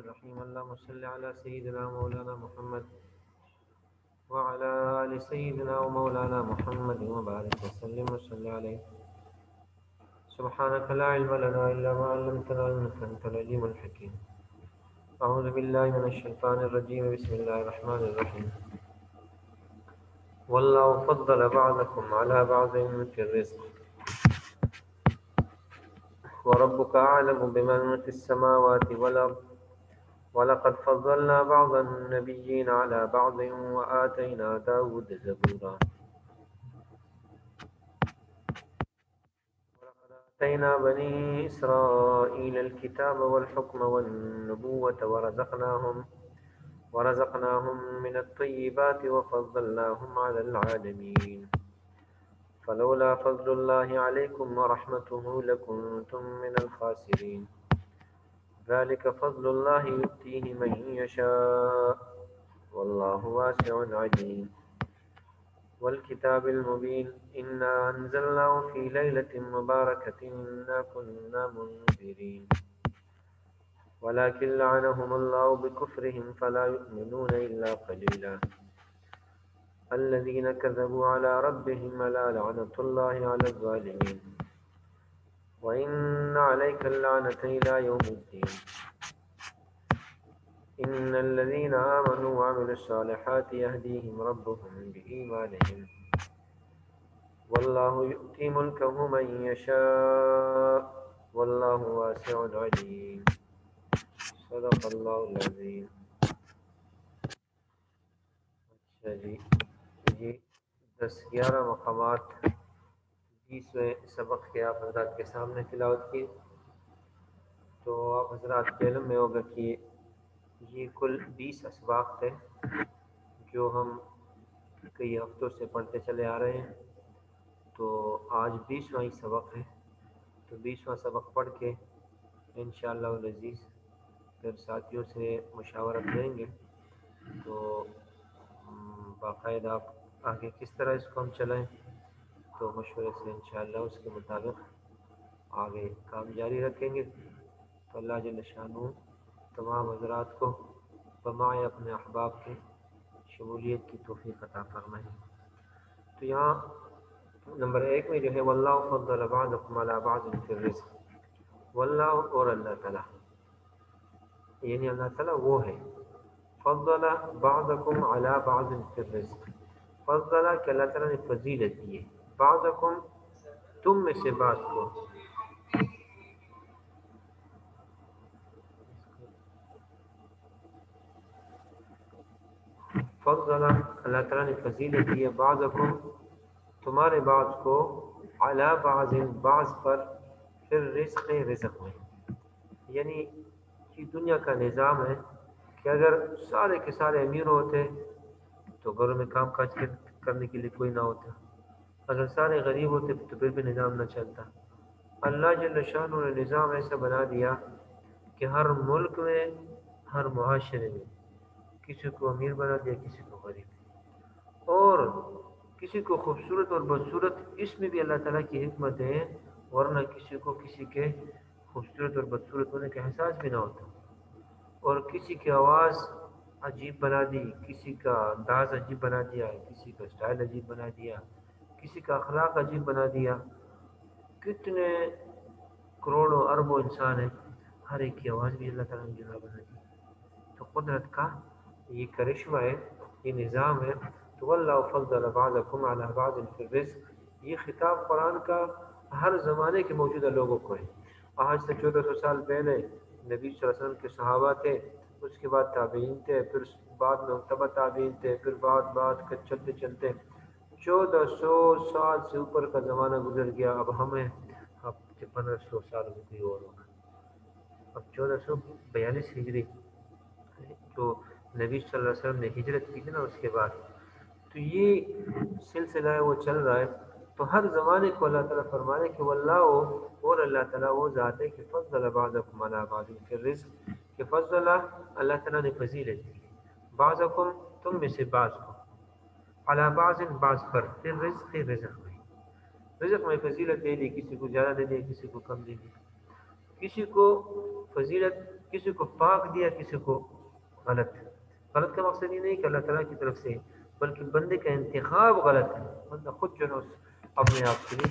الرحيم اللهم صل على سيدنا مولانا محمد وعلى آل سيدنا ومولانا محمد وبارك وسلم وصل عليه. سبحانك لا علم لنا إلا ما علمتنا إنك أنت العليم الحكيم. أعوذ بالله من الشيطان الرجيم. بسم الله الرحمن الرحيم. والله فضل بعضكم على بعض في الرزق وربك أعلم بمن في السماوات والأرض ولقد فضلنا بعض النبيين على بعض وآتينا داود زبورا ولقد آتينا بني إسرائيل الكتاب والحكم والنبوة ورزقناهم من الطيبات وفضلناهم على العالمين فلولا فضل الله عليكم ورحمته لكنتم من الخاسرين ذلك فضل الله يؤتيه من يشاء والله واسع عليم والكتاب المبين إنا أنزلناه في ليلة مباركة إنا كنا منذرين ولكن لعنهم الله بكفرهم فلا يؤمنون إلا قليلا الذين كذبوا على ربهم ألا لعنة الله على الظالمين وإن عليك اللعنة إلى يوم الدين إن الذين آمنوا وعملوا الصالحات يهديهم ربهم بإيمانهم والله يؤتي ملكه من يشاء والله واسع عليم صدق اللہ العظیم. اچھا جی، یہ 10-11 مقامات 20ویں سبق کے آپ حضرات کے سامنے تلاوت کی. تو آپ حضرات کے علم میں ہوگا کہ یہ کل 20 اسباق تھے جو ہم کئی ہفتوں سے پڑھتے چلے آ رہے ہیں. تو آج 20واں ہی سبق ہے. تو 20واں سبق پڑھ کے انشاءاللہ العزیز پھر ساتھیوں سے مشاورہ کریں گے. تو باقاعدہ آپ آگے کس طرح اس کو ہم چلائیں تو مشورے سے انشاءاللہ اس کے مطابق آگے کام جاری رکھیں گے. تو اللہ جل شانہ تمام حضرات کو بمائے اپنے احباب کے شمولیت کی توفیق عطا فرمائے. تو یہاں نمبر 1 میں جو ہے واللہ فضل بعضکم علی بعض فی الرزق. واللہ اور اللہ تعالیٰ، یعنی اللہ تعالیٰ وہ ہے فضل بعضکم علی بعض فی الرزق. فضل کہ اللہ تعالیٰ نے فضیلت دی ہے بعضکم تم میں سے بعض کو. فضل اللہ تعالیٰ نے فضیلت دی ہے بعضکم تمہارے بعض کو علی بعض بعض پر پھر رزق میں. یعنی کہ دنیا کا نظام ہے کہ اگر سارے کے سارے امیر ہوتے تو گھروں میں کام کاج کرنے کے لیے کوئی نہ ہوتا. اگر سارے غریب ہوتے تو پھر بھی نظام نہ چلتا. اللہ جل شانہ نے نظام ایسا بنا دیا کہ ہر ملک میں ہر معاشرے میں کسی کو امیر بنا دیا، کسی کو غریب، اور کسی کو خوبصورت اور بدصورت. اس میں بھی اللہ تعالیٰ کی حکمت ہے، ورنہ کسی کو کسی کے خوبصورت اور بدصورت ہونے کا احساس بھی نہ ہوتا. اور کسی کی آواز عجیب بنا دی، کسی کا انداز عجیب بنا دیا، کسی کا اسٹائل عجیب بنا دیا، کسی کا اخلاق عجیب بنا دیا. کتنے کروڑوں اربوں انسان ہیں، ہر ایک کی آواز بھی اللہ تعالیٰ نے جدا بنا دی. تو قدرت کا یہ کرشمہ ہے، یہ نظام ہے. تو واللہ فضل بعضکم علی بعض فی الرزق، یہ خطاب قرآن کا ہر زمانے کے موجودہ لوگوں کو ہے. آج سے 1400 سال پہلے نبی صلی اللہ علیہ وسلم کے صحابہ تھے، اس کے بعد تابعین تھے، پھر بعد میں تبع تابعین تھے، پھر بعد چلتے چلتے 1400 سال سے اوپر کا زمانہ گزر گیا. اب ہمیں 1500 سال میں کوئی اور ہوگا. اب 1442 ہجری جو نبی صلی اللہ علیہ وسلم نے ہجرت کی تھی نا، اس کے بعد تو یہ سلسلہ ہے وہ چل رہا ہے. تو ہر زمانے کو اللہ تعالیٰ فرمانے کہ واللہ اور اللہ تعالیٰ وہ ذات ہے کہ فضل بعضکم علی بعض فی الرزق، کہ فضل اللہ تعالیٰ نے فضیلت دی بعضکم تم میں سے بعض کو علی بعض بعض پر پھر رزق میں فضیلت دے دی. کسی کو زیادہ دے دی، کسی کو کم دے دی. کسی کو فضیلت کسی کو پاک دیا، کسی کو غلط۔ غلط کا مقصد یہ نہیں کہ اللہ تعالیٰ کی طرف سے، بلکہ بندے کا انتخاب غلط ہے، بندہ خود جو ہے اپنے آپ کے لیے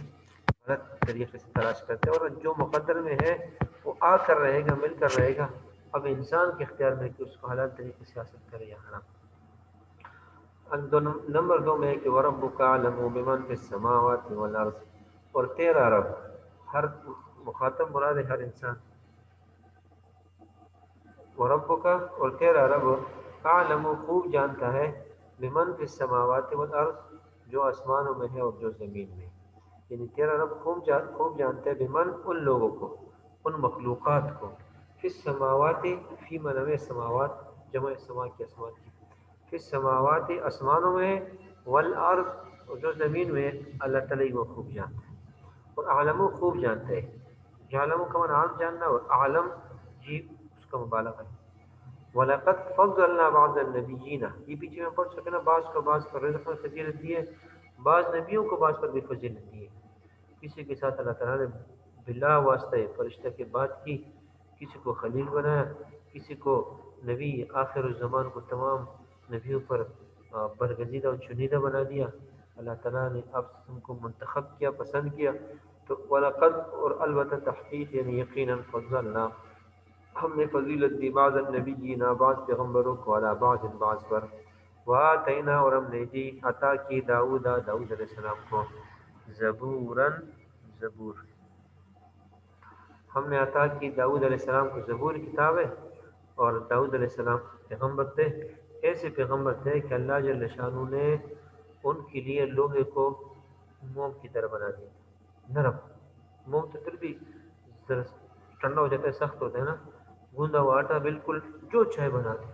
غلط طریقے سے تلاش کرتے ہیں، اور جو مقدر میں ہے وہ آ کر رہے گا، مل کر رہے گا۔ اب انسان کے اختیار میں کہ اس کو حلال طریقے سے حاصل کرے یا حرام۔ نمبر 2 میں ہے کہ وَرَبُّكَ أَعْلَمُ بِمَنْ فِي السَّمَاوَاتِ وَالْأَرْضِ، اور تیرا رب، ہر مخاطب مراد ہے ہر انسان، وَرَبُّكَ اور تیرا رب، أَعْلَمُ خوب جانتا ہے، بِمَنْ فِي السَّمَاوَاتِ وَالْأَرْضِ جو آسمانوں میں ہے اور جو زمین میں، یعنی تیرا رب خوب جانتا ہے، بمن ان لوگوں کو، ان مخلوقات کو، فی السماوات، فی منوع سماوات، جمع سما کی اسماء کی، فی السماوات آسمانوں میں، والارض اور جو زمین میں، اللہ تعالیٰ وہ خوب جانتا ہے، اور عالم خوب جانتا ہے۔ عالم کا معنی عام جاننا، اور عالم جی اس کا مبالغہ ہے۔ وَلَقَدْ فَضَّلْنَا بَعْضَ النَّبِيِّينَ، یہ پیچھے میں پڑھ سکے نا، بعض کو بعض پر رزق میں فضیلت دی ہے، بعض نبیوں کو بعض پر بھی فضیلت دی ہے۔ کسی کے ساتھ اللہ تعالیٰ نے بلا واسطہ فرشتہ کی بات کی، کسی کو خلیل بنایا، کسی کو نبی آخر الزمان کو تمام نبیوں پر برگزیدہ اور چنیدہ بنا دیا۔ اللہ تعالیٰ نے اب ان کو منتخب کیا، پسند کیا۔ تو وَلَقَدْ اور البتہ تحقیق یعنی یقیناً فضلنا، ہم نے فضیلت دی بعض النبیین بعض پیغمبروں کو، علی بعض بعض پر، وآتینا اور ہم نے دی عطا کی داؤد علیہ السلام کو، زبوراً زبور، ہم نے عطا کی داؤد علیہ السلام کو زبور کتاب ہے، اور داؤد علیہ السلام پیغمبر تھے، ایسے پیغمبر تھے کہ اللہ جل شانہ نے ان کے لیے لوہے کو موم کی طرح بنا دیا، نرم۔ موم تو پھر بھی ذرا ٹھنڈا ہو جاتا ہے، سخت ہوتا ہے نا، گوندا ہوا آٹا بالکل جو چاہے بنا دے۔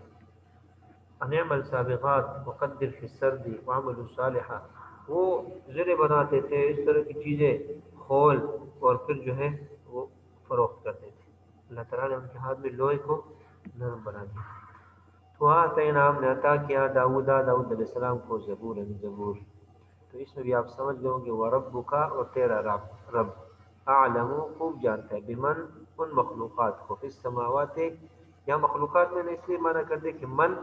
انعم السابغات وقدر فی السرد وعمل صالحہ، وہ زرے بناتے تھے، اس طرح کی چیزیں خول، اور پھر جو ہے وہ فروخت کرتے تھے۔ اللہ تعالیٰ نے ان کے ہاتھ میں لوہے کو نرم بنا دیا۔ تو آتینا ہم نے عطا کیا داؤد علیہ السلام کو زبور زبور۔ تو اس میں بھی آپ سمجھ لو گے وَرَبُّكَ اور تیرا رب اعلم خوب جانتا ہے، بمن ان مخلوقات کو، فی السماوات یا مخلوقات میں نے اس لیے معنی کر دے کہ من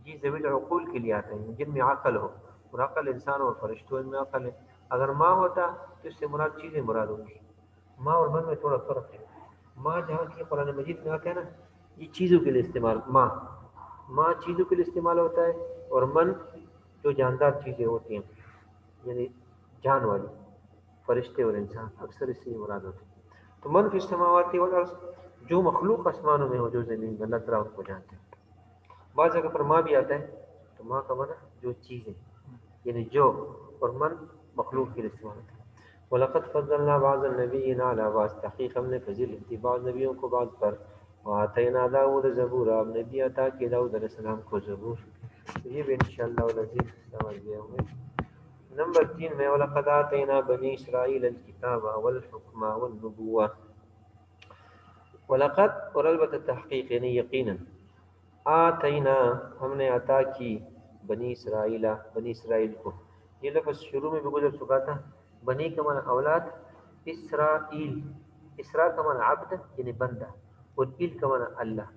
جی ذوی العقول کے لیے آتے ہیں، جن میں عقل ہو، اور عقل انسان اور فرشتوں میں عقل ہے۔ اگر ماں ہوتا تو اس سے مراد چیزیں مراد ہوگی، ماں اور من میں تھوڑا فرق ہے۔ ماں جہاں کی قرآن مجید میں آتا ہے نا، یہ چیزوں کے لیے استعمال، ماں چیزوں کے لیے استعمال ہوتا ہے، اور من جو جاندار چیزیں ہوتی ہیں، یعنی جان والی، فرشتے اور انسان، اکثر اس سے یہ مراد ہوتے ہیں۔ تو من فی السماوات والارض جو مخلوق آسمانوں میں ہو، جو زمین میں، اللہ تعالیٰ ان کو جانتے ہیں۔ بعض جگہ پر ماں بھی آتا ہے، تو ماں کا معنی جو چیزیں، یعنی جو، اور من مخلوق کے لیے استعمال ہوتا ہے۔ وَلَقَدْ فَضَّلْنَا بَعْضَ النَّبِيِّينَ عَلَىٰ بَعْضٍ، تحقیق ہم نے فضیلت دی بعض نبیوں کو بعض پر، وَآتَيْنَا دَاوُودَ زَبُورًا، ہم نے بھی عطا کی داؤد علیہ السلام کو زبور۔ تو یہ بھی انشاءاللہ العزیز سمجھ گئے ہوں گے۔ نمبر 3 میں وَلَقَدْ آتَيْنَا بَنِي إِسْرَائِيلَ الْكِتَابَ وَالْحُكْمَ وَالنُّبُوَّةَ، وَلَقَدْ اور البتہ تحقیق یعنی یقیناً، آتینا ہم نے عطا کی بنی اسرائیل کو، یہ لفظ شروع میں بھی گزر چکا تھا۔ بنی کا معنی اولاد، اسرائیل، اسرا کا معنی عبد یعنی بندہ، اور ایل کا معنی اللہ،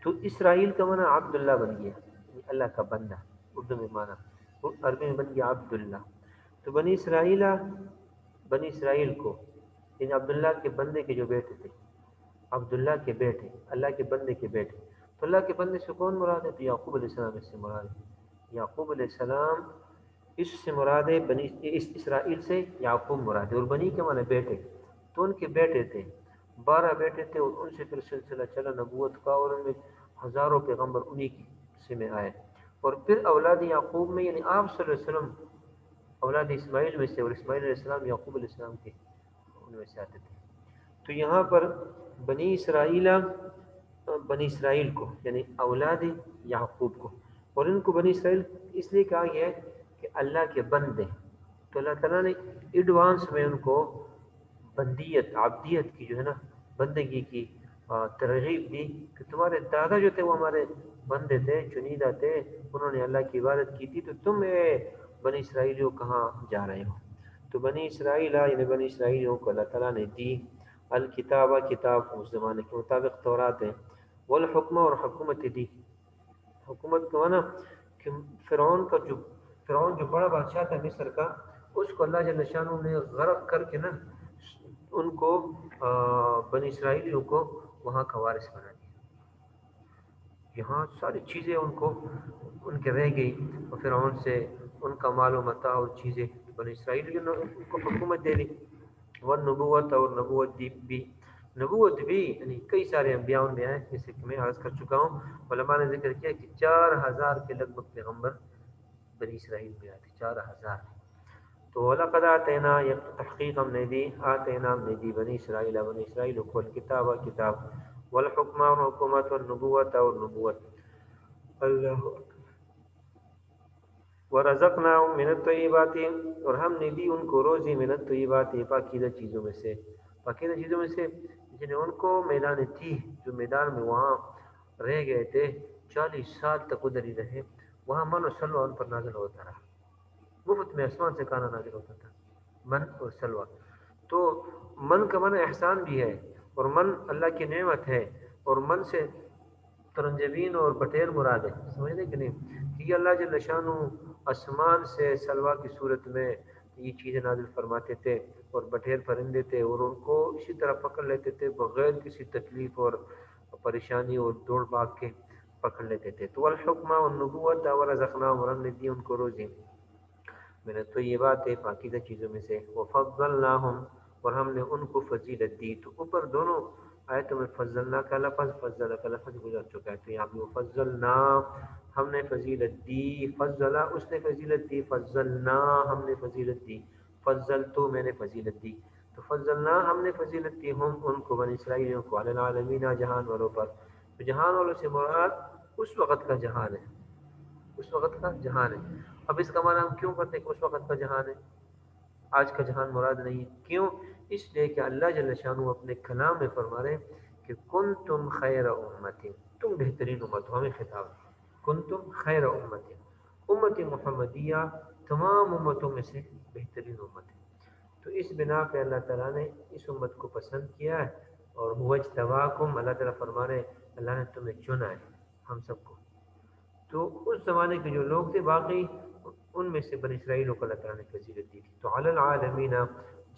تو اسرائیل کا معنی عبداللہ بن گیا، یعنی اللہ کا بندہ، اردو میں معنی، اور عربی میں بن گیا عبداللہ۔ تو بنی اسرائیل کو، یعنی عبداللہ کے بندے کے جو بیٹے تھے، عبداللہ کے بیٹے، اللہ کے بندے کے بیٹے، تو اللہ کے بندے سے کون مراد ہے؟ تو یعقوب علیہ السلام اس سے مراد ہے۔ یعقوب علیہ السلام اس سے مراد ہے، بنی اس اسرائیل سے یعقوب مراد ہے، اور بنی کے معنی بیٹے، تو ان کے بیٹے تھے، 12 بیٹے تھے، اور ان سے پھر سلسلہ چلا نبوت کا، اور ان میں ہزاروں پیغمبر انہی کی سے میں آئے، اور پھر اولاد یعقوب میں، یعنی آپ صلی اللہ علیہ وسلم اولاد اسماعیل میں سے، اور اسماعیل علیہ السلام یعقوب علیہ السلام کے ان میں سے آتے تھے۔ تو یہاں پر بنی اسرائیل کو، یعنی اولاد یعقوب کو، اور ان کو بنی اسرائیل اس لیے کہا گیا ہے کہ اللہ کے بندے، تو اللہ تعالیٰ نے ایڈوانس میں ان کو بندیت، عبدیت کی جو ہے نا، بندگی کی ترغیب دی کہ تمہارے دادا جو تھے وہ ہمارے بندے تھے، چنیدہ تھے، انہوں نے اللہ کی عبادت کی تھی، تو تم بنی اسرائیلیوں کہاں جا رہے ہو؟ تو بنی اسرائیل یعنی بنی اسرائیلیوں کو اللہ تعالیٰ نے دی الکتاب، کتاب اس زمانے کے مطابق تورات ہے، والحکم اور حکومت دی. حکومت کو نا کہ فرعون جو بڑا بادشاہ تھا مصر کا، اس کو اللہ جل شانہ نے غرق کر کے نا ان کو بنی اسرائیلیوں کو وہاں کا وارث بنا دیا. یہاں ساری چیزیں ان کے رہ گئی، اور فرعون سے ان کا مال و متاع اور چیزیں بنی اسرائیلیوں نے ان کو حکومت دے دی. والنبوت اور نبوت بھی یعنی کئی سارے انبیاء میں آئے، جیسے کہ میں عرض کر چکا ہوں. علماء نے ذکر کیا کہ 4000 کے لگ بھگ پیغمبر بنی اسرائیل میں آئے تھے. 4000. تو وَلَقَدْ آتَيْنَا تحقیق ہم نے دی بنی اسرائیل کو الکتاب کتاب، والحکمہ اور حکومت، والنبوت اور نبوت. اللہ ورزقناہم من الطیبات، اور ہم نے دی ان کو روزی من الطیبات پاکیزہ چیزوں میں سے. پاکیزہ چیزوں میں سے جنہیں ان کو میدان تھی، جو میدان میں وہاں رہ گئے تھے 40 سال تک ادھر ہی رہے، وہاں من و سلوہ ان پر نازل ہوتا رہا. مفت میں آسمان سے کھانا نازل ہوتا تھا، من اور سلوہ. تو من کا من احسان بھی ہے، اور من اللہ کی نعمت ہے، اور من سے ترنجبین اور بٹیر مراد ہے. سمجھنے کہ نہیں کہ یہ اللہ جل شانہ آسمان سے سلوہ کی صورت میں یہ چیزیں نازل فرماتے تھے، اور بٹیر پرندے تھے، اور ان کو اسی طرح پکڑ لیتے تھے بغیر کسی تکلیف اور پریشانی اور دوڑ بھاگ کے پکڑ لیتے تھے. تو الحکمہ والنبوت ورزقناہم، اور ہم نے دی ان کو روزی میں نے تو یہ بات ہے پاکیزہ چیزوں میں سے. وفضلناہم، اور ہم نے ان کو فضیلت دی. تو اوپر دونوں آیتوں میں فضلنا کا لفظ فضل کا لفظ گزر چکا ہے، تو یہاں پہ فضلنا ہم نے فضیلت دی، فضلہ اس نے فضیلت دی، فضلنا ہم نے فضیلت دی، فضل تو میں نے فضیلت دی. تو فضلنا ہم نے فضیلت دی ہم ان کو بنی اسرائیلیوں کو علی العالمین جہان والوں پر. تو جہان والوں سے مراد اس وقت کا جہان ہے، اس وقت کا جہان ہے. اب اس کا معنی ہم کیوں کرتے ہیں کہ اس وقت کا جہان ہے، آج کا جہان مراد نہیں ہے. کیوں؟ اس لیے کہ اللہ جل شانہ اپنے کلام میں فرما رہے ہیں کہ کنتم خیر امت، تم بہترین امت ہو. ہمیں خطاب کنتم خیر امت، امت محمدیہ تمام امتوں میں سے بہترین امت ہے. تو اس بنا پہ اللہ تعالیٰ نے اس امت کو پسند کیا ہے، اور هو اجتباکم، اللہ تعالیٰ فرما رہے ہیں اللہ نے تمہیں چنا ہے، ہم سب کو. تو اس زمانے کے جو لوگ تھے باقی ان میں سے بنی اسرائیلوں کو اللہ تعالیٰ نے فضیلت دی تھی. تو علی العالمین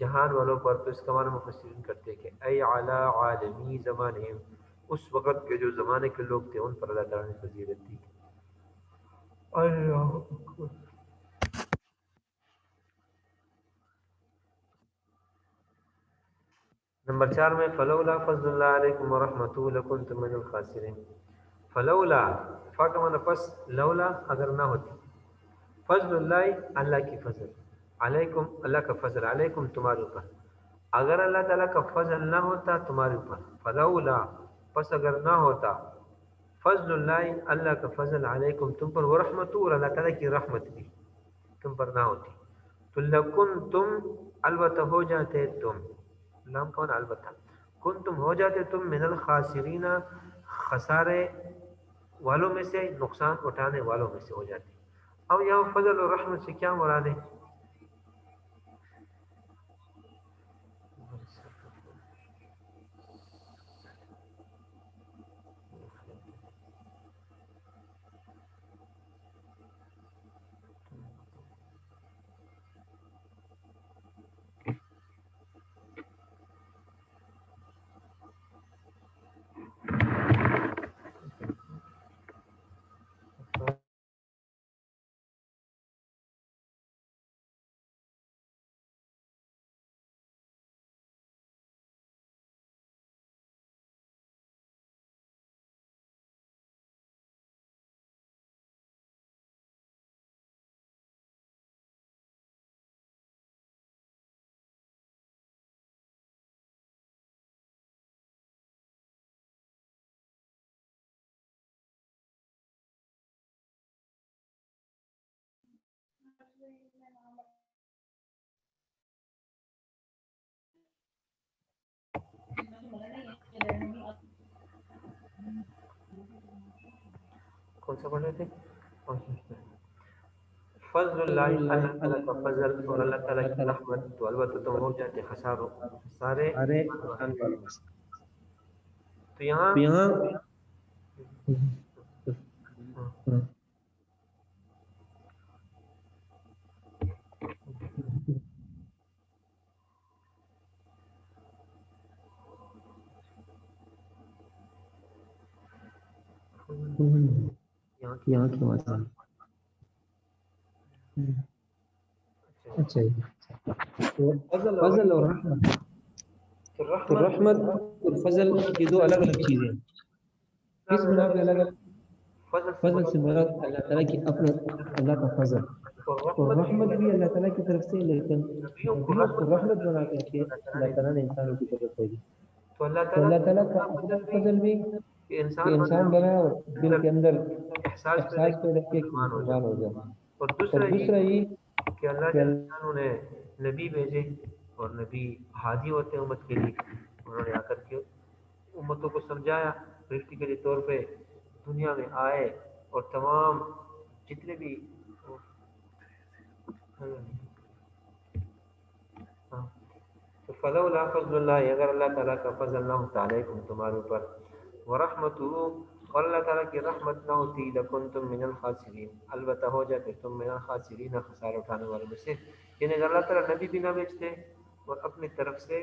جہان والوں پر، تو اس کا معنی مفسرین کرتے کہ ای علی عالمی زمانہم، اس وقت کے جو زمانے کے لوگ تھے ان پر اللہ تعالیٰ نے فضیلت دی. اللہ اکبر. نمبر 4 میں فلولا فضل اللہ علیکم ورحمتہ لکنتم من الخاسرین. فلولا فا کا معنی پس، لولا اگر نہ ہوتی، فضل اللہ اللہ کی فضل، علیکم اللہ کا فضل، علیکم تمہارے اوپر، اگر اللہ تعالیٰ کا فضل نہ ہوتا تمہارے اوپر. فلولا پس اگر نہ ہوتا، فضل اللہ اللہ کا فضل، علیکم تم پر، ورحمتہ اور اللہ تعالیٰ کی رحمت بھی تم پر نہ ہوتی، تو لکن تم البتہ ہو جاتے تم، لام کون البتہ، کن تم ہو جاتے تم من الخاسرین خسارے والوں میں سے، نقصان اٹھانے والوں میں سے ہو جاتے. اب یہاں فضل اور رحمت سے کیا مراد ہے؟ کون سا پڑھ رہے تھے؟ فضل اللہ اللہ تعالیٰ کا فضل اور اللہ تعالیٰ کی رحمت، تو البتہ تم ہو جاتے خساروں سارے. ارے تو یہاں یہاں کی بات ہے. اچھا جی. فضل اور رحمت. تو رحمت اور فضل یہ دو الگ الگ چیزیں ہیں. کس بنا پہ الگ الگ؟ فضل سے مراد اللہ تعالیٰ کی اپنے اللہ کا فضل، اور رحمت بھی اللہ تعالیٰ کی طرف سے، لیکن نبیوں کو رحمت بنا کر کے اللہ تعالیٰ نے انسانوں کی طرف بھیجی. تو اللہ تعالیٰ کا اپنا فضل بھی کہ انسان بنا اور دل کے اندر احساس پیدا کیا کہ مسلمان ہو جائے، اور دوسرا یہ کہ اللہ کہ جل شانہ نے نبی بھیجے، اور نبی ہادی ہوتے ہیں امت کے لیے. انہوں نے آ کر کے امتوں کو سمجھایا، پریکٹیکلی طور پہ دنیا میں آئے اور تمام جتنے بھی تو فلولا فضل اللہ، اگر اللہ تعالیٰ کا فضل نہ ہوتا علیکم تمہارے اوپر، ورحمتہ اور اللہ تعالیٰ کی رحمت نہ ہوتی لکنتم من الخاسرین، البتہ ہو جاتے تم من الخاسرین، خسارہ اٹھانے والوں میں سے. یعنی اگر اللہ تعالیٰ نبی بھی نہ بھیجتے اور اپنی طرف سے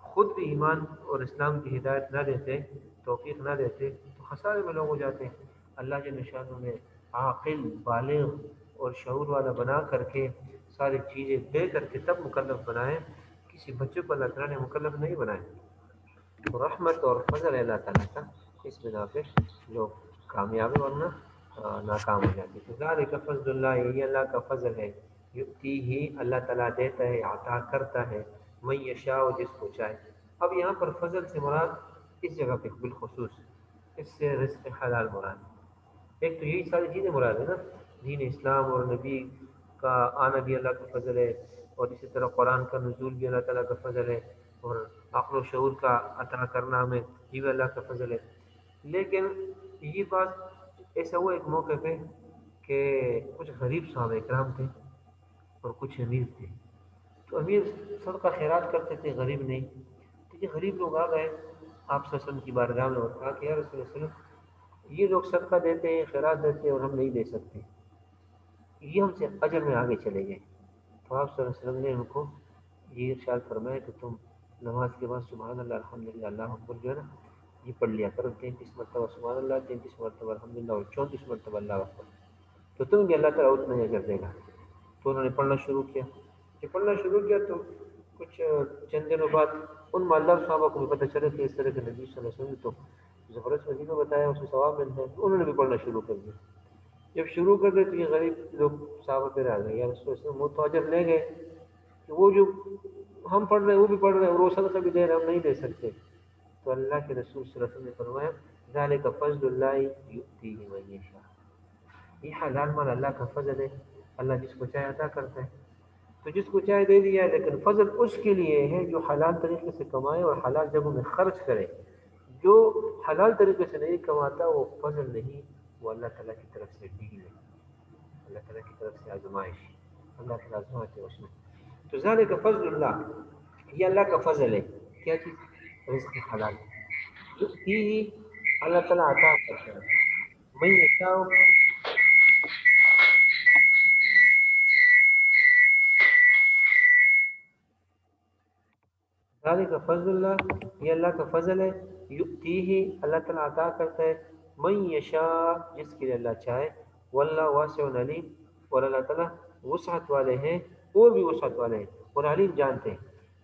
خود بھی ایمان اور اسلام کی ہدایت نہ دیتے، توفیق نہ دیتے، تو خسارے میں لوگ ہو جاتے ہیں. اللہ کے نشانوں میں عاقل، بالغ اور شعور والا بنا کر کے ساری چیزیں دے کر کے تب مکلف بنائے. کسی بچے کو اللہ تعالیٰ نے مکلف نہیں بنائے. تو رحمت اور فضل ہے اللہ تعالیٰ کا، اس بنا پہ لوگ کامیاب ہیں، ورنہ ناکام ہو جاتے. تو ذالک فضل اللہ، یہ اللہ کا فضل ہے. یؤتی ہی، اللہ تعالیٰ دیتا ہے، عطا کرتا ہے، من یشاء، جس کو چاہے. اب یہاں پر فضل سے مراد اس جگہ پہ بالخصوص اس سے رزق حلال مراد. ایک تو یہی ساری چیزیں مراد ہے نا، دین اسلام اور نبی کا آنا بھی اللہ کا فضل ہے، اور اسی طرح قرآن کا نزول بھی اللہ تعالیٰ کا فضل ہے، اور عقل و شعور کا عطا کرنا ہمیں یہ بھی اللہ کا فضل ہے. لیکن یہ بات ایسا ہوا ایک موقع پہ کہ کچھ غریب صحابہ کرام تھے اور کچھ امیر تھے. تو امیر صدقہ خیرات کرتے تھے، غریب نہیں. تو یہ غریب لوگ آ گئے آپ صلی اللہ علیہ وسلم کی بارگاہ میں اور کہا کہ یا رسول اللہ صلی اللہ علیہ وسلم، یہ لوگ صدقہ دیتے ہیں، خیرات دیتے ہیں، اور ہم نہیں دے سکتے، یہ ہم سے اجر میں آگے چلے گئے. تو آپ صلی اللہ علیہ وسلم نے ان کو یہ ارشاد فرمایا کہ تم نماز کے بعد سبحان اللہ الحمدللہ اللہ اکبر جو ہے نا، یہ پڑھ لیا کرو 33 مرتبہ سبحان اللہ، 33 مرتبہ الحمدللہ، اور 34 مرتبہ اللہ اکبر، تو تم بھی اللہ تعالیٰ اتنا ہی اجر دے گا. تو انہوں نے پڑھنا شروع کیا. جب پڑھنا شروع کیا تو کچھ چند دنوں بعد ان مالدار صحابہ کو بھی پتہ چلا کہ اس طرح کے نبی صلی اللہ علیہ وسلم نے تو زبردست وظیفہ بتایا، اس سے ثواب ملتا ہے. تو انہوں نے بھی پڑھنا شروع کر دیا. جب شروع کر دے تو یہ غریب لوگ صحابہ پہ آ گئے، یا رسول اللہ صلی اللہ علیہ وسلم، وہ تو اجر لے گئے کہ وہ جو ہم پڑھ رہے ہیں وہ بھی پڑھ رہے ہیں، اور وہ صدقہ بھی دے رہے ہیں، ہم نہیں دے سکتے. تو اللہ کے رسول صلی اللہ علیہ وسلم نے فرمایا ذالک فضل اللہ یؤتیہ من یشاء، یہ حلال مال اللہ کا فضل ہے، اللہ جس کو چاہے عطا کرتا ہے. تو جس کو چاہے دے دیا ہے، لیکن فضل اس کے لیے ہے جو حلال طریقے سے کمائے اور حلال جگہوں میں خرچ کرے. جو حلال طریقے سے نہیں کماتا وہ فضل نہیں، وہ اللہ تعالیٰ کی طرف سے ڈیل ہے، اللہ تعالیٰ کی طرف سے آزمائش، اللہ تعالیٰ آزماتے ہیں اس میں. تو ذالک فضل اللہ، یہ اللہ کا فضل ہے. کیا چیز؟ رزق حلال. یؤتیہ، اللہ تعالیٰ عطا کرتا ہے، من یشاء، ذالک فضل اللہ، یہ اللہ کا فضل ہے. یؤتیہ، اللہ تعالیٰ عطا کرتا ہے، من یشاء، جس کے لیے اللہ چاہے. واللہ واسع علیم، اور اللہ تعالیٰ وسعت والے ہیں، اور بھی وسعت والے ہیں، اور علیم جانتے ہیں.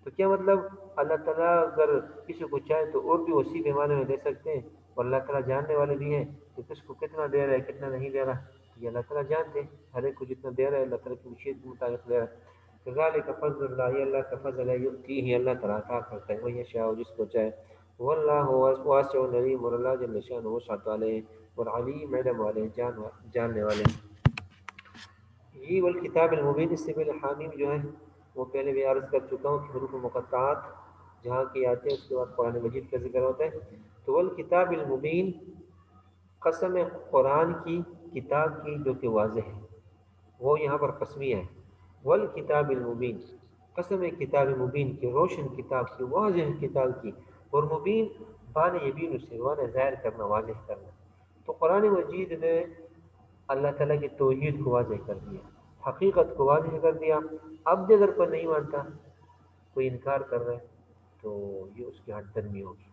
تو کیا مطلب، اللہ تعالیٰ اگر کسی کو چاہے تو اور بھی وسیع پیمانے میں دے سکتے ہیں، اور اللہ تعالیٰ جاننے والے بھی ہیں کہ کس کو کتنا دے رہا ہے کتنا نہیں دے رہا. یہ اللہ تعالیٰ جانتے ہیں، ہر ایک کو جتنا دے رہا ہے اللہ تعالیٰ کی مشیت کے مطابق دے رہا ہے. ذالک فضل اللہ، یہ اللہ کا فضل ہے. یؤتیہ، اللہ تعالیٰ عطا کرتا ہے، من یشاء، جس کو چاہے. واللہ واسع علیم، اور اللہ جل شانہ وسعت والے ہیں، اور علیم، علم والے ہیں، جاننے والے ہیں. یہ والکتاب المبین، اس سے پہلے حامیم جو ہے وہ پہلے بھی عرض کر چکا ہوں کہ حروف مقطعات جہاں کی آتے ہیں اس کے بعد قرآن مجید کا ذکر ہوتا ہے. تو والکتاب المبین، قسم ہے قرآن کی، کتاب کی جو کہ واضح ہے، وہ یہاں پر قسمیہ ہے. والکتاب المبین، قسم ہے کتاب مبین کی، روشن کتاب کی، واضح کتاب کی. اور مبین بان یبین سے، واضح ظاہر کرنا، واضح کرنا. تو قرآن مجید نے اللہ تعالیٰ کی توحید کو واضح کر دیا، حقیقت کو واضح کر دیا. اب بھی اگر کوئی نہیں مانتا، کوئی انکار کر رہا ہے، تو یہ اس کی حد درمی ہوگی.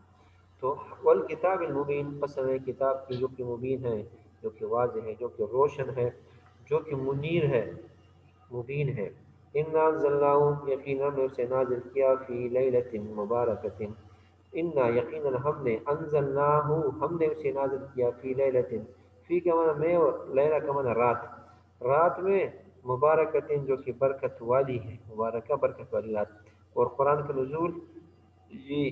تو والکتاب المبین، قسم ہے کتاب کی جو کہ مبین ہے، جو کہ واضح ہے، جو کہ روشن ہے، جو کہ منیر ہے، مبین ہے. انا انزلناہ، یقینا ہم نے اسے نازل کیا، فی لیلۃ مبارکۃ، انا یقینا ہم نے، انزلناہ ہم نے اسے نازل کیا، فی لیلۃ، فی کا معنی میں اور لیلہ کا معنی رات، رات میں، مبارکۃ جو کہ برکت والی ہے، مبارکہ برکت والی رات. اور قرآن کا نزول یہ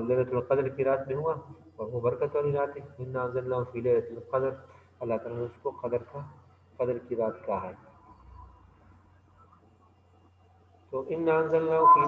ليلۃ القدر کی رات میں ہوا، اور وہ برکت والی رات ہے. انا انزلناہ فی لیلۃ القدر، اللہ تعالیٰ نے اس کو قدر کی رات کہا ہے. تو انا انزلناہ فی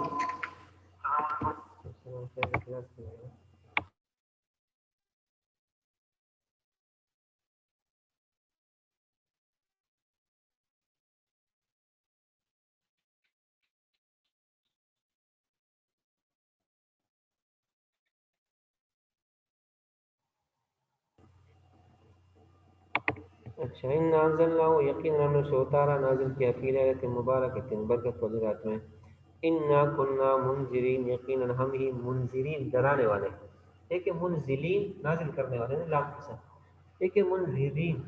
اچھا، انا انزلناہ یقینا ہم نے اسے اتارا، نازل کیا، فی لیلۃ مبارکۃ برکت والی رات میں. انا کنا منذرین، یقینا ہم ہی منذرین ڈرانے والے ہیں. ایک ہے منزلین نازل کرنے والے ہیں لام کے ساتھ، ایک ہے منذرین،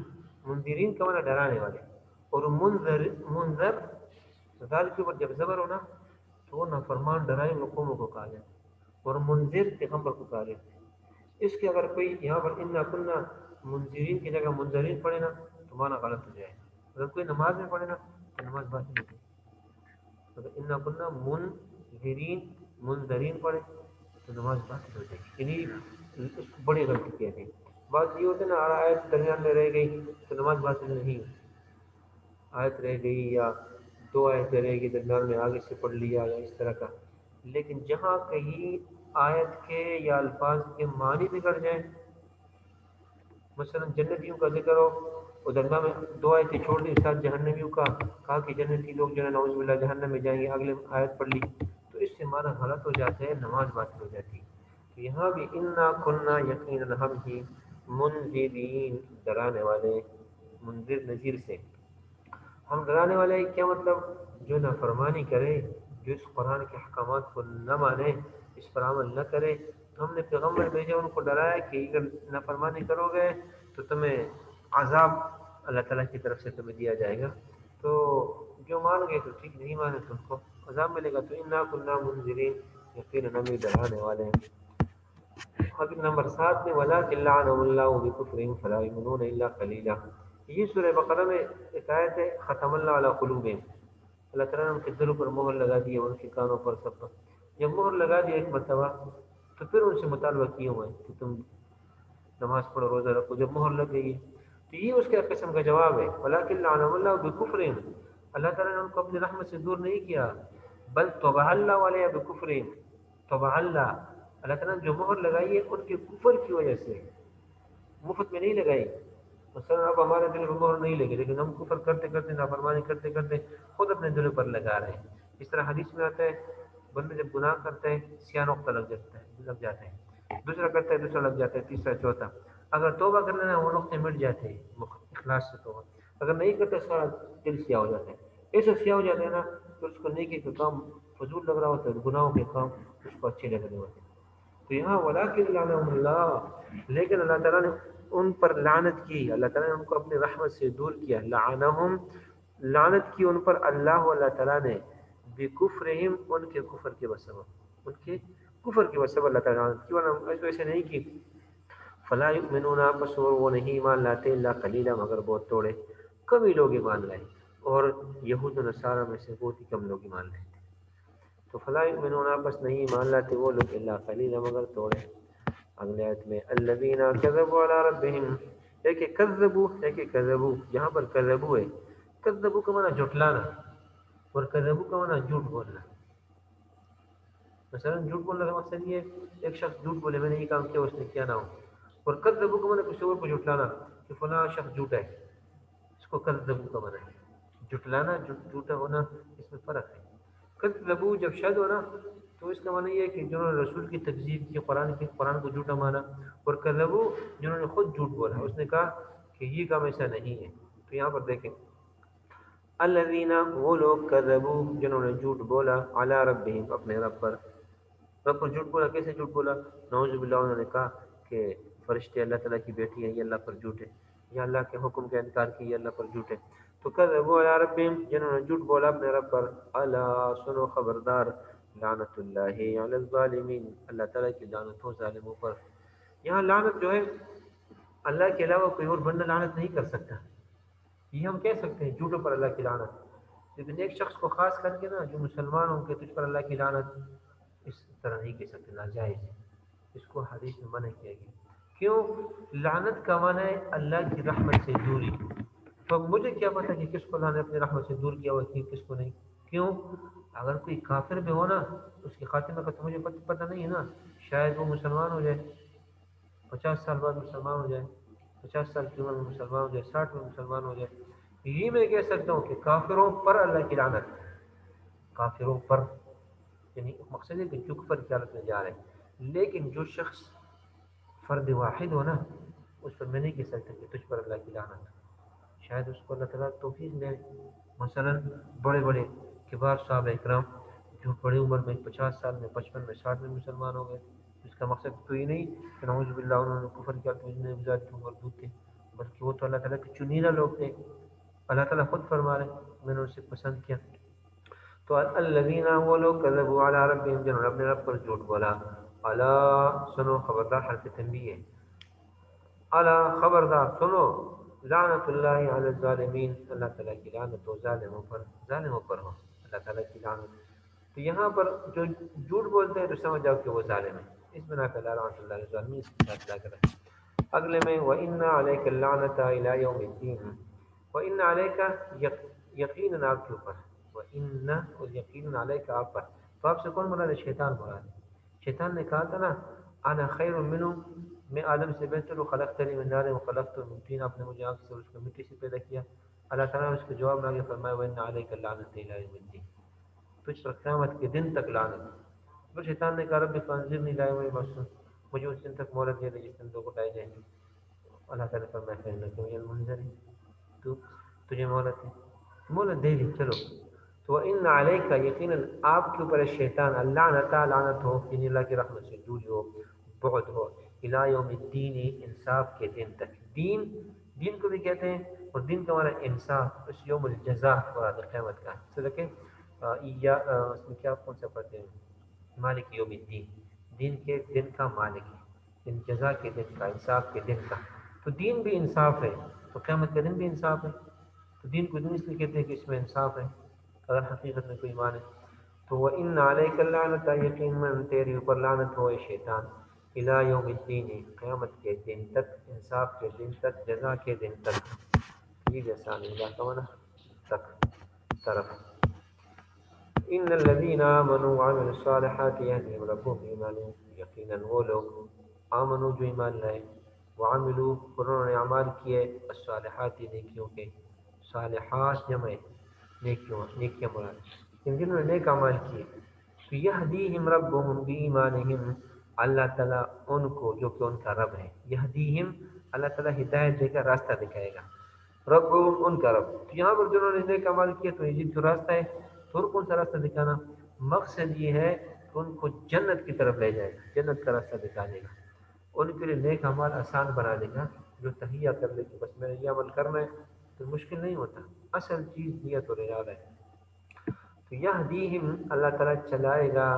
منذرین کا معنی ڈرانے والے. اور منذر دال کے اوپر جب زبر ہونا تو وہ نافرمان ڈرائے قوموں کو کہا جاتا ہے، اور منذر پیغمبر کو کہا جاتا ہے. اس کے اگر کوئی یہاں پر انا کننا منذرین کی جگہ منذرین پڑھے نا تو معنی غلط ہو جائے. اگر کوئی نماز میں پڑھے نا تو نماز باطل ہو جائے. اگر انا کننا منذرین منذرین پڑھے تو نماز باطل ہو جائے گی. یعنی اس کو بڑی غلطی کہتے ہیں. بات یہ ہوتا ہے نا آیت درمیان میں رہ گئی تو نماز باطل نہیں ہوتی. آیت رہ گئی یا دو آیتیں رہ گئی درمیان میں، آگے سے پڑھ لیا یا اس طرح کا. لیکن جہاں کہیں آیت کے یا الفاظ کے معنی بگڑ جائیں، مثلا جنتیوں کا ذکر ہو، اور درمیان میں دو آیتیں چھوڑ دی، ساتھ جہنمیوں کا کہا کہ جنتی لوگ جو ہے نعوذ باللہ جہنم میں جائیں گے، اگلے آیت پڑھ لی تو اس سے معنی غلط ہو جاتا ہے، نماز باطل ہو جاتی ہے. تو یہاں بھی انا کننا یقینا ہم ہی منذرین ڈرانے والے، منذر نذیر سے ہم ڈرانے والے. کیا مطلب؟ جو نافرمانی کرے، جو اس قرآن کے احکامات کو نہ مانے، اس پر عمل نہ کرے، تو ہم نے پیغمبر بھیجے ان کو ڈرایا کہ اگر نافرمانی کرو گے تو تمہیں عذاب اللہ تعالیٰ کی طرف سے تمہیں دیا جائے گا. تو جو مان گئے تو ٹھیک، نہیں مانے تو ان کو عذاب ملے گا. تو انا کنا منذرین، یقینا ہم ہی ڈرانے والے ہیں. حدیث نمبر 7 میں ولکن لعنهم الله بكفرهم فلا يؤمنون الا قليلا. یہ سورہ بقرہ میں ایک آیت ہے، ختم اللہ علی قلوبہم، اللہ تعالیٰ نے ان کے دلوں پر مہر لگا دی ہے، ان کے کانوں پر سب پر. جب مہر لگا دیا ایک مرتبہ تو پھر ان سے مطالبہ کیے ہوئے کہ تم نماز پڑھو، روزہ رکھو. جب مہر لگ گئی تو یہ اس کے قسم کا جواب ہے. ولکن لعنهم اللہ بکفرہم، اللہ تعالیٰ نے ان کو اپنی رحمت سے دور نہیں کیا، بل طبع اللہ علیہ بکفرہم، طبع اللہ، اللہ تعالیٰ نے جو مہر لگائی ہے ان کے کفر کی وجہ سے، مفت میں نہیں لگائی. مثلا اب ہمارے دل پر مہر نہیں لگی، لیکن ہم کفر کرتے کرتے، نافرمانی کرتے کرتے خود اپنے دل پر لگا رہے ہیں. اس طرح حدیث میں آتا ہے بندہ جب گناہ کرتا ہے سیاہ نقطہ لگ جاتا ہے، دوسرا کرتا ہے دوسرا لگ جاتا ہے، تیسرا چوتھا. اگر توبہ کر لینا وہ نقطے مٹ جاتے ہیں اخلاص سے توبہ. اگر نہیں کرتا سارا دل سیاہ ہو جاتا ہے. ایسا سیاہ ہو جاتا ہے نا تو اس کو نیکی کا کام فضول لگ رہا ہوتا ہے، گناہوں کے کام اس کو اچھے لگ رہے ہوتے ہیں. تو یہاں ولکن لعنهم اللہ، لیکن اللہ تعالیٰ نے ان پر لعنت کی، اللہ تعالیٰ نے ان کو اپنی رحمت سے دور کیا. لعنهم، لعنت کی ان پر اللہ، اللہ تعالیٰ نے، بکفرہم، ان کے کفر کے سبب، ان کے کفر کے سبب اللہ تعالیٰ نے کی، ورنہ ایسے نہیں کی. فلا یؤمنون، پس وہ نہیں ایمان لاتے، الا قلیلا، مگر بہت تھوڑے، کم ہی لوگ ایمان لائے. اور یہود و نصارہ میں سے بہت ہی کم لوگ ایمان لائے. تو فلا یؤمنون، پس نہیں ایمان لاتے وہ لوگ، الا قلیلا، مگر تھوڑے. اگلے آیت میں الذین کذبوا علی ربہم، ایک کذبوا، ایک کذبوا، یہاں پر کذبوا ہے. کذبوا کا معنی جھٹلانا، اور کذبوا کا معنی جھوٹ بولنا. مثلا جھوٹ بولنے کا مقصد یہ ہے ایک شخص جھوٹ بولے میں نے یہ کام کیا، اس نے کیا نہ ہو. اور کذبوا کا معنی کسی اور کو جھٹلانا کہ فلاں شخص جھوٹا ہے، اس کو کذبوا کا معنی ہے. جھٹلانا، جھوٹا ہونا، اس میں فرق ہے. کذبوا جب شد ہو نا تو اس کا معنی یہ ہے کہ جنہوں نے رسول کی تکذیب کی، قرآن کو جھوٹا مانا، اور کذبو جنہوں نے خود جھوٹ بولا، اس نے کہا کہ یہ کام ایسا نہیں ہے۔ تو یہاں پر دیکھیں الذین وہ لوگ کذبو جنہوں نے جھوٹ بولا علی ربہم اپنے رب پر، رب پر جھوٹ بولا۔ کیسے جھوٹ بولا؟ نعوذ باللہ، انہوں نے کہا کہ فرشتے اللہ تعالیٰ کی بیٹی ہیں، یہ اللہ پر جھوٹ ہے، یا اللہ کے حکم کا انکار کیا، یہ اللہ پر جھوٹ ہے۔ تو کذبوا علی ربہم جنہوں نے جھوٹ بولا اپنے رب پر، الا سنو خبردار، لعنت اللہ علی الظالمین اللہ تعالیٰ کی لعنت ہو ظالموں پر۔ یہاں لعنت جو ہے اللہ کے علاوہ کوئی اور بندہ لعنت نہیں کر سکتا، یہ ہم کہہ سکتے ہیں جھوٹوں پر اللہ کی لعنت، لیکن ایک شخص کو خاص کر کے نا جو مسلمان ہوں کہ تجھ پر اللہ کی لعنت، اس طرح نہیں کہہ سکتے، ناجائز ہے، اس کو حدیث میں منع کیا گیا۔ کیوں؟ لعنت کا معنی ہے اللہ کی رحمت سے دوری، تو مجھے کیا پتا کہ کس کو اللہ نے اپنی رحمت سے دور کیا ہوا ہے، کس کو نہیں؟ کیوں؟ اگر کوئی کافر بھی ہو نا اس کی خاتمہ کا تو مجھے پتہ نہیں ہے نا، شاید وہ مسلمان ہو جائے، 50 سال بعد مسلمان ہو جائے، 50 سال کی عمر میں مسلمان ہو جائے، 60 میں مسلمان ہو جائے، یہ میں کہہ سکتا ہوں کہ کافروں پر اللہ کی لعنت، کافروں پر، یعنی مقصد ہے کہ جو کفر کی حالت میں جا رہے ہیں، لیکن جو شخص فرد واحد ہو نا اس پر میں نہیں کہہ سکتا کہ تجھ پر اللہ کی لعنت، شاید اس کو اللہ تعالیٰ توفیق دے۔ مثلا بڑے بڑے کبار صحابہ اکرام جو بڑی عمر میں 50 سال میں، 55 میں، 60 میں مسلمان ہو گئے، اس کا مقصد تو یہ نہیں کہ نعوذ باللہ انہوں نے کفر کیا تو اتنے گزار تھے مردود تھے، بلکہ وہ تو اللہ تعالیٰ کے چنیدہ لوگ تھے، اللہ تعالیٰ خود فرما رہے میں نے اسے پسند کیا۔ تو الذین وہ لوگ کذبوا علی ربہم جنہوں نے اپنے رب پر جھوٹ بولا، الا سنو خبردار، حرف تنبیہ ہے، الا خبردار سنو، لعنت اللہ علی الظالمین اللہ تعالیٰ کی لعنت ہو ظالموں پر، ظالموں پر ہو اللہ تعالیٰ کی لعنت۔ تو یہاں پر جو جھوٹ بولتے ہیں تو سمجھ جاؤ کہ وہ ظالم ہے، اس بنا پہ لعنت اللہ علی الظالمین اس کے ساتھ لا کر اگلے میں وَإِنَّ عَلَيْكَ اللَّعْنَةَ إِلَىٰ يَوْمِ الدِّينِ، وَإِنَّ عَلَيْكَ یقیناً آپ کے اوپر، وَإِنَّ اور یقیناً علیک آپ پر، تو آپ سے کون مراد ہے؟ شیطان مراد ہے۔ شیطان نے کہا تھا نا انا خیر منہ، میں آدم سے بہتر ہوں، خلقتنی من نار وخلقتہ من طین، آپ نے مجھے آگ سے اور اس کو مٹی سے پیدا کیا۔ اللہ تعالیٰ نے اس کو جواب میں آگے فرمایا وَإِنَّ عَلَيْكَ اللَّعْنَةَ إِلَىٰ يَوْمِ الدِّينِ، تجھ پر قیامت کے دن تک لعنت۔ پھر شیطان نے کہا رب فانظرنی إِلَىٰ يَوْمِ يُبْعَثُونَ، مجھے اس دن تک مہلت دے دے جس دن لوگ اٹھائے جائیں گے۔ اللہ تعالیٰ نے فرمایا فإنك من المنظرين، تو تجھے مہلت ہے، مہلت دے دی چلو۔ تو ان علیک یقیناً آپ کے اوپر شیطان اللعنت لعنت ہو، یعنی اللہ کی رحمت سے دوری ہو، بعد ہو، الی یوم الدین انصاف کے دن تک۔ دین دین کو بھی کہتے ہیں، اور دین کا معنی انصاف، اس یوم الجزا مراد قیامت کا۔ تو دیکھیں اس میں کیا کون سا پڑھتے ہیں؟ مالک یوم الدین، دین کے دن کا مالک ہے، ان جزا کے دن کا، انصاف کے دن کا۔ تو دین بھی انصاف ہے تو قیامت کا دن بھی انصاف ہے۔ تو دین کو دن اس لیے کہتے ہیں کہ اس میں انصاف ہے اگر حقیقت میں کوئی مان ہے۔ تو وَإِنَّ عَلَيْكَ اللَّعْنَةَ یقیناً تیرے اوپر لعنت ہو اے شیطان، الی یوم الدین قیامت کے دن تک، انصاف کے دن تک، جزا کے دن تک۔ یہ جیسا نہیں کا معنی تک، طرف۔ ان الذین آمنوا وعملوا الصالحات یہدیہم ربهم بإیمانہم، یقیناً وہ لوگ آمنوا جو ایمان لائے، وعملوا انہوں نے اعمال کیے، الصالحات نیکیوں کے، صالحات جمع نیکیوں، نیکیاں مراد، جنہوں نے نیک اعمال کیے، تو یہدیہم ربهم بإیمانہم اللہ تعالیٰ ان کو جو کہ ان کا رب ہے، یہدیہم اللہ تعالیٰ ہدایت دے کر راستہ دکھائے گا، ربهم ان کا رب۔ تو یہاں پر جنہوں نے نیک اعمال کیے تو یہ جو راستہ ہے، تو اور کون سا راستہ دکھانا؟ مقصد یہ ہے کہ ان کو جنت کی طرف لے جائے گا، جنت کا راستہ دکھا دے گا، ان کے لیے نیک اعمال آسان بنا دے گا، جو تہیہ کر لے کہ بس میں نے یہ عمل کرنا ہے تو مشکل نہیں ہوتا، اصل چیز نیت اور ارادہ ہے۔ تو یہدیہم اللہ تعالیٰ چلائے گا،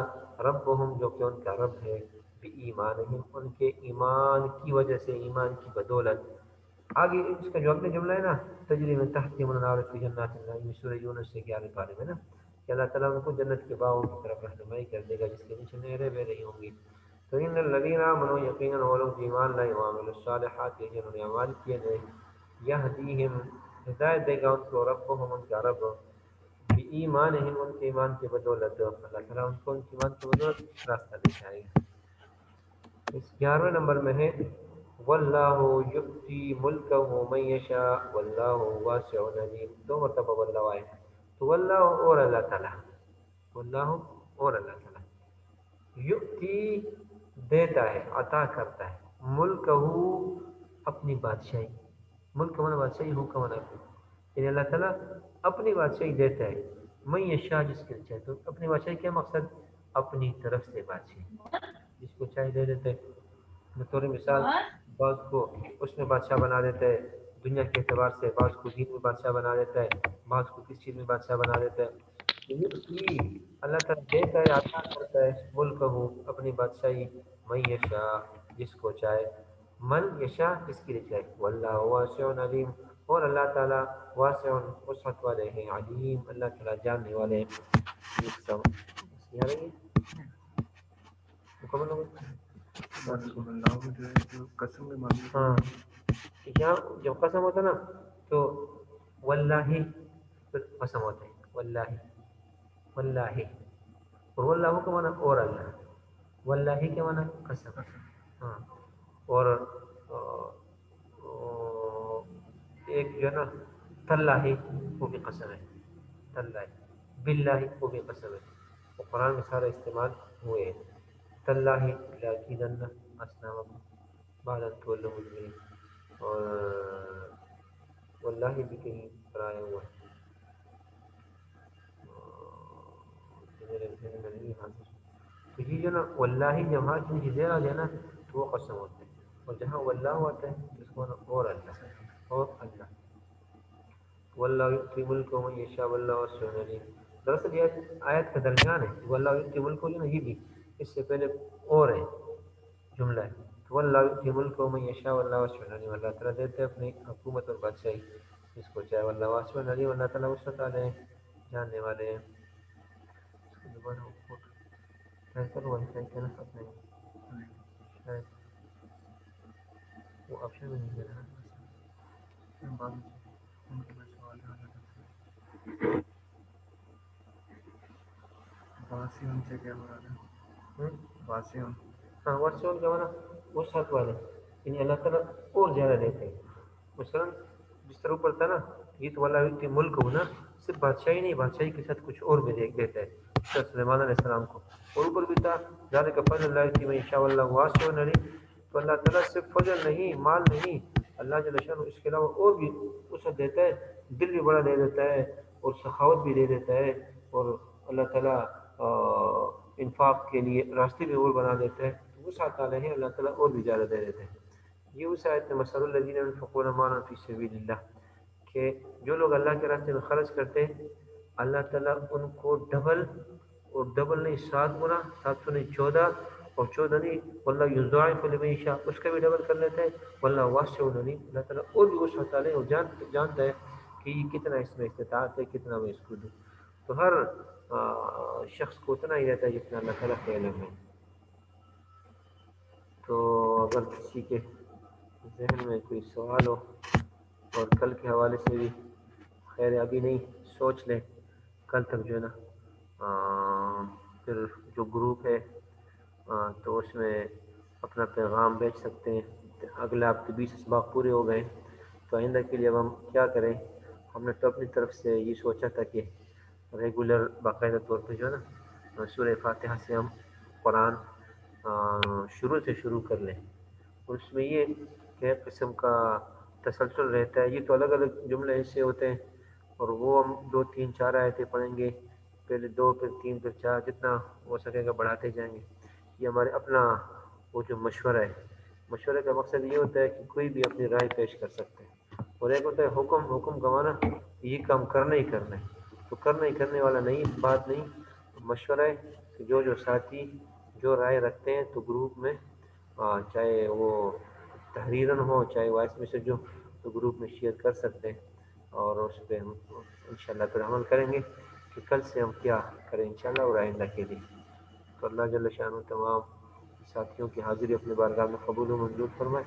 ربہم جو کہ ان کا رب ہے، بإیمانہم ان کے ایمان کی وجہ سے، ایمان کی بدولت۔ آگے اس کا جو اگلا جملہ ہے نا تجری من تحتہم الانہار فی جنات النعیم، سورہ یونس سے 11 پارے میں نا، کہ اللہ تعالیٰ ان کو جنت کے باغوں کی طرف رہنمائی کر دے گا جس کے نیچے نہریں بہ رہی ہوں گی۔ تو ان الذین آمنوا یقیناً وہ لوگ جو ایمان لائے، وعملوا الصالحات جنہوں نے اعمال کیے ہیں، یہدیہم ہدایت دے گا ان کو، ربہم ان کا رب، بإیمانہم ان کے ایمان کی بدولت، اللہ تعالیٰ ان کو ان کے ایمان کی بدولت راستہ دکھائے گا۔ اس 11ویں نمبر میں ہے واللہ یؤتی ملکہ من یشاء واللہ واسع علیم، 2 مرتبہ واللہ آئے، تو واللہ اور اللہ تعالیٰ، واللہ اور اللہ تعالیٰ یؤتی دیتا ہے، عطا کرتا ہے، ملکہ اپنی بادشاہی، ملک کا معنی بادشاہی، ہو کا معنی اپنی، یعنی اللہ تعالیٰ اپنی بادشاہی دیتا ہے، میں یشاء جس کے چاہے، تو اپنی بادشاہی کیا مقصد؟ اپنی طرف سے بادشاہی، جس کو چاہے دے دیتے ہیں۔ بطور مثال بعض کو اس میں بادشاہ بنا دیتا ہے دنیا کے اعتبار سے، بعض کو دین میں بادشاہ بنا دیتا ہے، بعض کو کس چیز میں بادشاہ بنا دیتا ہے۔ یؤتی اللہ تعالیٰ دیتا ہے، عطا کرتا ہے، ملک ہو اپنی بادشاہی، من یشاء جس کو چاہے، من یشاء جس کے لیے چاہے، واللہ واسع علیم اور اللہ تعالیٰ واسع وسعت والے ہیں، علیم اللہ تعالیٰ جاننے والے ہیں۔ یہ سب یہ آ رہی ہے مکمل ہو گئی؟ اللہ جو ہے جو قسم میں معلوم ہاں، یہاں جب قسم ہوتا ہے نا تو واللہ پھر قسم ہوتا ہے، واللہ واللہ، اور واللہ کا معنی اور اللہ، واللہ کے معنی قسم، ہاں، اور ایک جو ہے نا تاللہ وہ بھی قسم ہے، تاللہ باللہ وہ بھی قسم ہے، اور قرآن میں سارے استعمال ہوئے ہیں، تاللہ لاکیدن اصنامکم بعد ان تولوا مدبرین، اور واللہ بھی کہیں پر آیا ہوا ہے، میرے ذہن میں نہیں حاضر، تو یہ جو نا واللہ جب ہاں کی زیر آ جائے نا تو وہ قسم ہوتا ہے، اور جہاں واللہ آتا ہے تو اس کو نا اور اللہ، اور اللہ، واللہ یؤتی ملکہ من یشاء واللہ واسع علیم۔ دراصل یہ آیت کا درمیان ہے، واللہ یؤتی ملکہ جو نا یہ بھی اس سے پہلے اور ہے جملہ ہے، تو واللہ یؤتی ملکہ من یشاء واللہ واسع علیم، اللہ تعالیٰ دیتے ہیں اپنی حکومت اور بادشاہی جس کو چاہے، واللہ واسع علیم اللہ تعالیٰ وسعت والے ہیں، جاننے والے ہیں۔ اس کو دوبارہ اوپر فیصل ہوا ہے کہ نا اپنے شاید وہ آپشن میں نہیں دے رہا، بعد ان کے پاس سوال ہے باسی ان سے کیا مراد ہے؟ باسی ان ہاں واسع کا معنی وسعت والے، یعنی اللہ تعالیٰ اور زیادہ دیتے ہیں، مثلاً جس طرح اوپر تھا نا یہ تو والا کے ملک ہونا صرف بادشاہی نہیں، بادشاہی کے ساتھ کچھ اور بھی دیتا ہے سلیمان علیہ السلام کو، اور اوپر بھی تھا ذالک فضل اللہ کی من یشاء واللہ واسع علیم، تو اللہ تعالیٰ صرف فضل نہیں، مال نہیں، اللہ جل شانہ اس کے علاوہ اور بھی وسعت دیتا ہے، دل بھی بڑا دے دیتا ہے، اور سخاوت بھی دے دیتا ہے، اور اللہ تعالیٰ انفاق کے لیے راستے بھی اور بنا دیتا ہے، تو وسعت والے ہیں اللہ تعالیٰ اور بھی زیادہ دے دیتے ہیں۔ یہ اس آیت میں مثل الذین ينفقون مالا فی سبیل اللہ، کہ جو لوگ اللہ کے راستے میں خرچ کرتے ہیں اللہ تعالیٰ ان کو ڈبل، اور ڈبل نہیں 7 گنا، 700 نہیں 14، اور 14 نہیں واللہ یضاعف لمن یشاء اس کا بھی ڈبل کر لیتا ہے، واللہ واسع علیم اللہ تعالیٰ اور بھی وسعت والے اور جانتا ہے کہ یہ کتنا اس میں استطاعت ہے، کتنا میں اس کو دوں، تو ہر شخص کو اتنا ہی رہتا ہے جتنا اللہ تعالیٰ کے علم ہے۔ تو اگر کسی کے ذہن میں کوئی سوال ہو اور کل کے حوالے سے بھی خیر ابھی نہیں سوچ لیں، کل تک جو ہے نا پھر جو گروپ ہے تو اس میں اپنا پیغام بیچ سکتے ہیں، اگلے آپ کے 20 اسباق پورے ہو گئے، تو آئندہ کے لیے اب ہم کیا کریں، ہم نے تو اپنی طرف سے یہ سوچا تھا کہ ریگولر باقاعدہ طور پہ جو ہے نا سورہ فاتحہ سے ہم قرآن شروع سے شروع کر لیں، اس میں یہ کہ ایک قسم کا تسلسل رہتا ہے، یہ تو الگ الگ جملے ایسے ہوتے ہیں، اور وہ ہم 2 3 4 آیتیں پڑھیں گے، پہلے 2 پھر 3 پھر 4 جتنا ہو سکے گا بڑھاتے جائیں گے، یہ ہمارے اپنا وہ جو مشورہ ہے، مشورے کا مقصد یہ ہوتا ہے کہ کوئی بھی اپنی رائے پیش کر سکتے ہیں، اور ایک ہوتا ہے حکم کا معنی یہ کام کرنا ہی کرنا ہے، تو کرنا ہی کرنے والا نہیں، بات نہیں، مشورہ ہے کہ جو ساتھی جو رائے رکھتے ہیں تو گروپ میں چاہے وہ تحریراً ہو چاہے وائس میسج ہو تو گروپ میں شیئر کر سکتے ہیں، اور اس پہ ہم انشاءاللہ پھر عمل کریں گے کہ کل سے ہم کیا کریں انشاءاللہ اور آئندہ کے لیے۔ تو اللہ جل شانہ تمام ساتھیوں کی حاضری اپنے بارگاہ میں قبول و منظور فرمائے،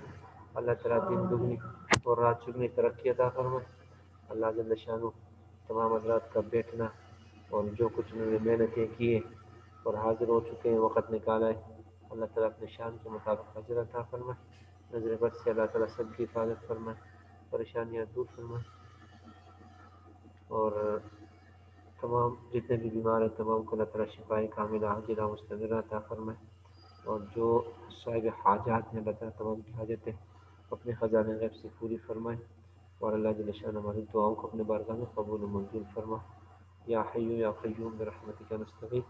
اللہ تعالیٰ دن دگنی اور رات چگنی ترقی عطا فرمائے، اللہ جل شانہ تمام حضرات کا بیٹھنا اور جو کچھ انہوں نے محنتیں کی ہیں اور حاضر ہو چکے ہیں، وقت نکالا ہے، اللہ تعالیٰ اپنے شان کے مطابق اجر عطا فرمائے، نظر بد سے اللہ تعالیٰ سب کی حفاظت فرمائے، پریشانیاں دور فرمائے، اور تمام جتنے بھی بیمار ہیں تمام کو اللہ تعالیٰ شفائے کاملہ عاجلہ مستمرہ عطا فرمائے، اور جو صاحب حاجات ہیں اللہ تعالیٰ تمام کی حاجتیں اپنے خزانے غیب سے پوری فرمائے، اور اللہ جل شان ہماری دعاؤں کو اپنے بارگاہ میں قبول و منظور فرما۔ یا حی یا قیوم برحمتک نستغیث،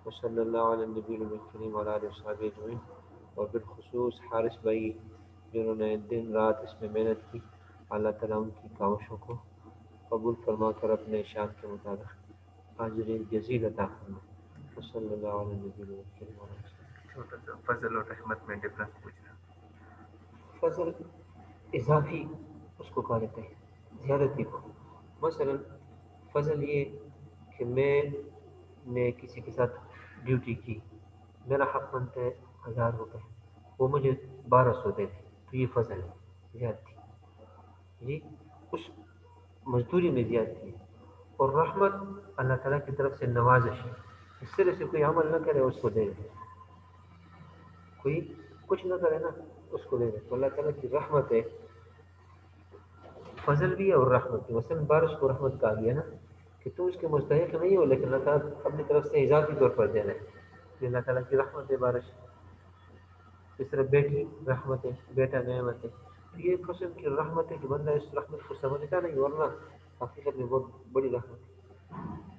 وصلی اللہ علی النبی الکریم وعلی آلہ وصحبہ اجمعین۔ اور بالخصوص حارث بھائی جنہوں نے دن رات اس میں محنت کی، اللہ تعالیٰ ان کی کاوشوں کو قبول فرما کر اپنے شان کے مطابق اجر جزیل عطا فرما۔ وصلی اللہ علی النبی الکریم وعلی آلہ وصحبہ۔ چھوٹا سا فضل اور رحمت میں ڈفرنس پوچھنا۔ فضل اضافی اس کو کہا جاتا ہے، زیادتی کو۔ مثلا فضل یہ کہ میں نے کسی کے ساتھ ڈیوٹی کی، میرا حق بنتا ہے 1000 روپے، وہ مجھے 1200 دے دے، تو یہ فضل ہے، زیادتی جی، اس مزدوری میں زیادتی ہے۔ اور رحمت اللہ تعالیٰ کی طرف سے نوازش ہے، اس طرح سے کوئی عمل نہ کرے اس کو دے دے، کوئی کچھ نہ کرے نا اس کو دے دے، تو اللہ تعالیٰ کی رحمت ہے، فضل بھی ہے اور رحمت بھی۔ مثلا بارش کو رحمت کہا گیا نا کہ تو اس کے مستحق نہیں ہو، لیکن اللہ تعالیٰ اپنی طرف سے اضافی طور پر دے رہے ہیں، یہ اللہ تعالیٰ کی رحمت ہے بارش۔ اس طرح بیٹی رحمت ہے، بیٹا نعمت ہے، تو یہ ایک قسم کی رحمت ہے کہ بندہ اس رحمت کو سمجھتا نہیں، ورنہ حقیقت میں بہت بڑی رحمت ہے۔